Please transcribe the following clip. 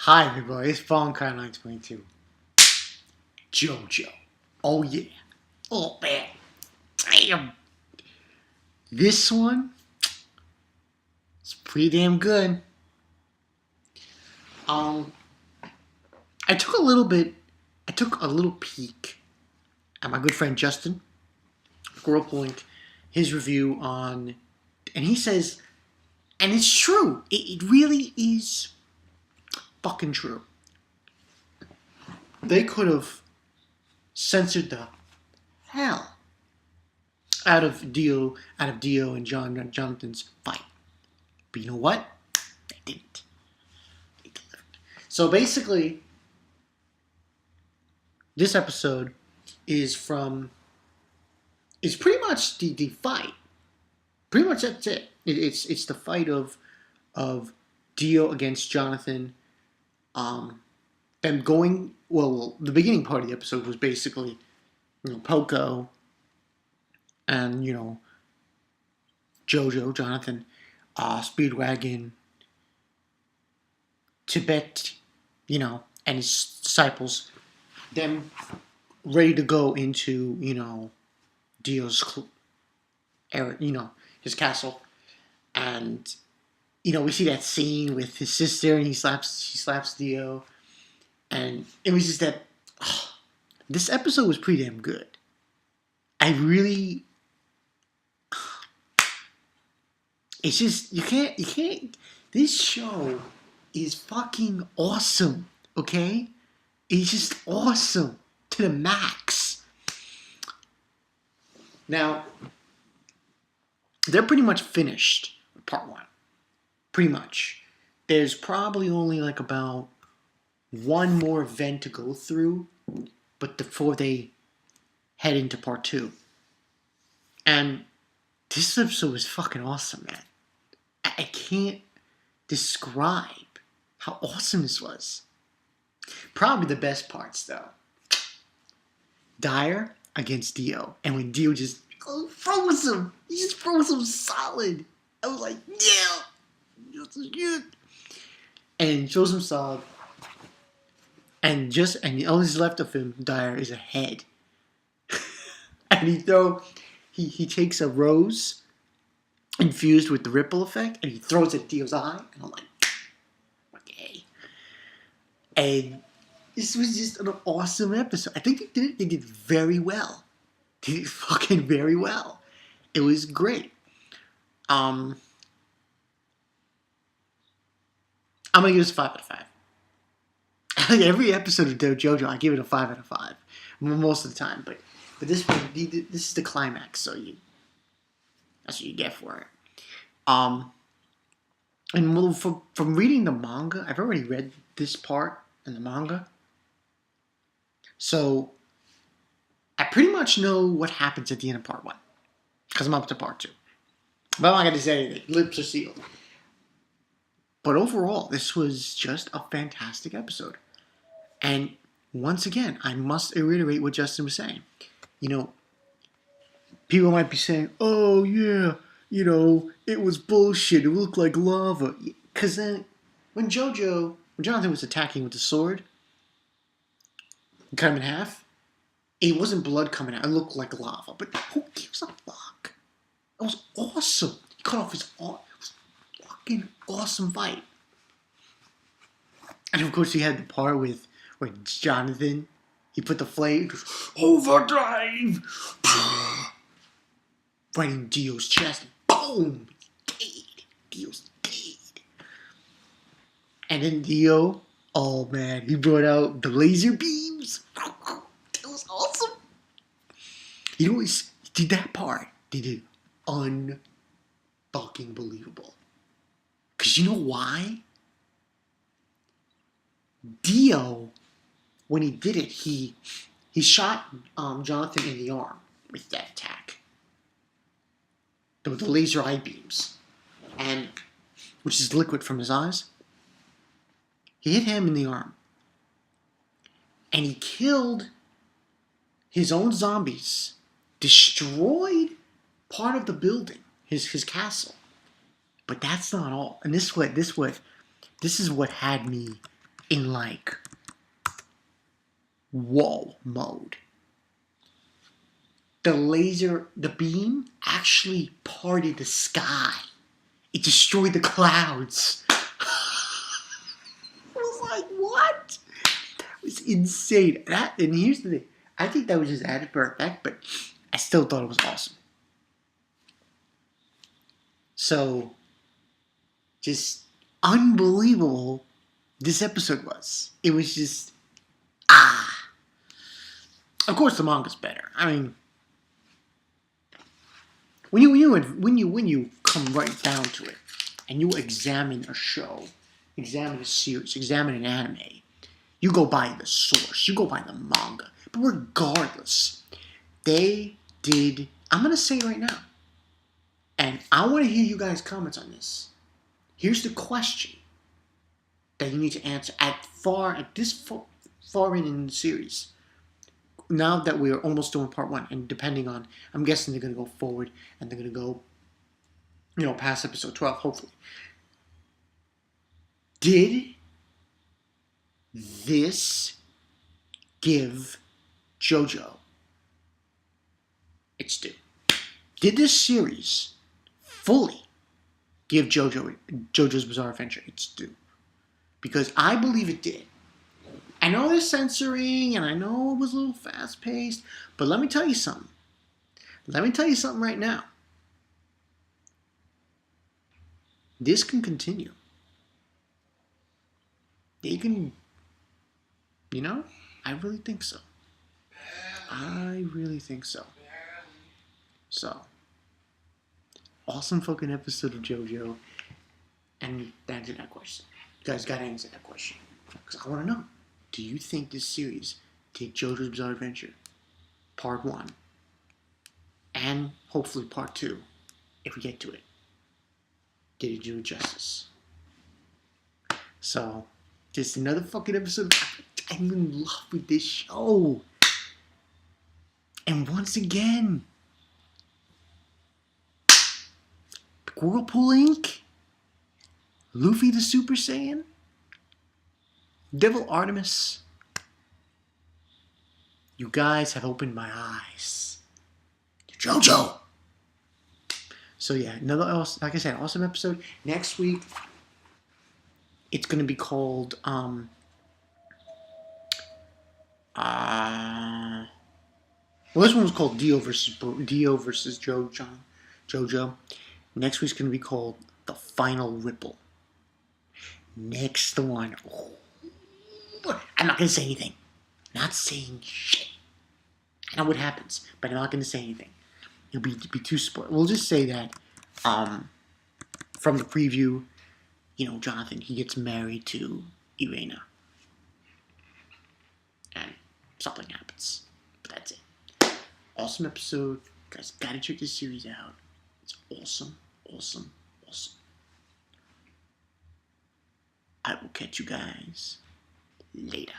Hi everybody, it's Fallenkind922. Jojo. Oh yeah. Oh man. Damn. This one is pretty damn good. Um I took a little peek at my good friend Justin Link, his review on, and he says, and it's true, it really is fucking true. They could have censored the hell out of Dio and Jonathan's fight. But you know what? They didn't. They delivered. So basically, this episode is pretty much the fight. Pretty much that's it. It's the fight of Dio against Jonathan. Them going, well, the beginning part of the episode was basically, Poco and, Jonathan, Speedwagon, Tibet, and his disciples, them ready to go into, Dio's his castle. And, we see that scene with his sister and she slaps Dio. And it was just that, this episode was pretty damn good. It's just, you can't, this show is fucking awesome, okay? It's just awesome to the max. Now, they're pretty much finished with part one. Pretty much. There's probably only like about one more event to go through, but before they head into part two. And this episode was fucking awesome, man. I can't describe how awesome this was. Probably the best parts, though. Dyer against Dio. And when Dio just froze him. He just froze him solid. I was like, yeah. This is good. And shows him solid. And all that's left of him, Dyer, is a head. And he takes a rose infused with the ripple effect, and he throws it at Dio's eye, and I'm like, okay. And this was just an awesome episode. I think they did very well. They did fucking very well. It was great. I'm gonna give this a 5 out of 5. Like every episode of JoJo, I give it a 5 out of 5 most of the time. But this one, this is the climax, so that's what you get for it. And from reading the manga, I've already read this part in the manga, so I pretty much know what happens at the end of part one because I'm up to part two. But I'm not gonna say anything. Lips are sealed. But overall, this was just a fantastic episode. And once again, I must reiterate what Justin was saying. People might be saying, oh yeah, it was bullshit. It looked like lava. Because then, when Jonathan was attacking with the sword, cut him in half, it wasn't blood coming out. It looked like lava. But who gives a fuck? It was awesome. He cut off his arm. It was a fucking awesome fight. And of course, he had the part where Jonathan, he put the flame, overdrive, right in Dio's chest. Boom! Dead. Dio's dead. And then Dio, oh man, he brought out the laser beams. It was awesome. He did that part. They did unfucking believable. Because you know why? Dio, when he did it, he shot Jonathan in the arm with that attack. With the laser eye beams. And which is liquid from his eyes. He hit him in the arm. And he killed his own zombies. Destroyed part of the building. His castle. But that's not all. And this is what had me in like whoa mode. The beam actually parted the sky. It destroyed the clouds. I was like, what? That was insane. And here's the thing. I think that was just added for effect, but I still thought it was awesome. So, just unbelievable this episode was. It was just, Of course the manga's better. I mean, when you come right down to it, and you examine a show, examine a series, examine an anime, you go by the source, you go by the manga. But regardless, they did. I'm gonna say it right now, and I want to hear you guys' comments on this. Here's the question that you need to answer at this far in the series. Now that we're almost doing part 1, and depending on, I'm guessing they're gonna go forward and they're gonna go, past episode 12, hopefully. Did this give JoJo its due? Did this series fully give JoJo's Bizarre Adventure its due? Because I believe it did. I know there's censoring, and I know it was a little fast-paced, but let me tell you something. Let me tell you something right now. This can continue. They can, I really think so. I really think so. So, awesome fucking episode of JoJo. And answer that question. You guys gotta answer that question. Because I want to know. Do you think this series did JoJo's Bizarre Adventure Part 1 and hopefully Part 2, if we get to it, did it do it justice? So, just another fucking episode. I'm in love with this show. And once again, Whirlpool Inc., Luffy the Super Saiyan, Devil Artemis, you guys have opened my eyes to JoJo. So yeah, like I said, awesome episode. Next week, it's gonna be called this one was called Dio versus JoJo. Next week's gonna be called The Final Ripple. Next one. I'm not gonna say anything. Not saying shit. I know what happens, but I'm not gonna say anything. It'll be too spoiled. We'll just say that from the preview, Jonathan, he gets married to Irena. And something happens. But that's it. Awesome episode. You guys gotta check this series out. It's awesome, awesome, awesome. I will catch you guys later.